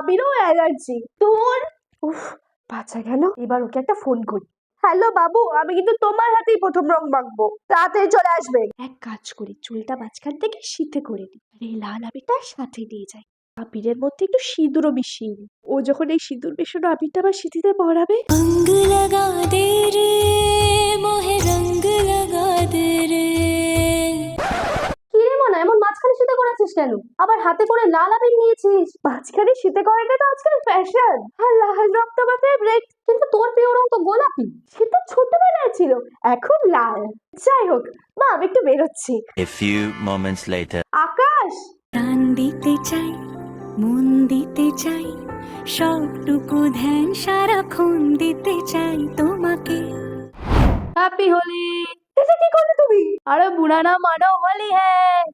আবিরও allergy তোর। উফ, বাঁচা গেল। এবার ওকে একটা ফোন করি। হ্যালো বাবু, আমি কিন্তু তোমার হাতেই প্রথম রং মাখবো, তাড়াতাড়ি চলে আসবে। এক কাজ করি, চুলটা মাঝখান থেকে শীতে করে দিই, আর এই লাল আবিরটা সাথে নিয়ে যাই। আবিরের মধ্যে একটু সিঁদুরও মিশিয়ে নিই। ও যখন এই সিঁদুর মেশানো আবিরটা আমার সিঁথিতে পরাবে। रंग लगा दे रे मोहे रंग लगा दे रे। কিরে মনা, এমন মাঝখানে শীতে করাচ্ছিস কেন? আবার হাতে করে লাল আবির নিয়েছিস। মাঝখানে শীতে করাটা তো আজকাল ফ্যাশন। আর লাল রং তো আমার ফেভারিট। কিন্তু তোর প্রিয় রং তো গোলাপি, সেটা ছোটবেলায় ছিল, এখন লাল। যাই হোক মা, আমি একটু বেরোচ্ছি। A few moments later. আকাশ, প্রাণ দিতে চাই, মন দিতে চাই, সবটুকু ধ্যান সারাক্ষণ দিতে চাই তোমাকে। হ্যাপি হোলি। এটা কি করলে তুমি? আরে বুড়া না মানো, হোলি হ্যায়।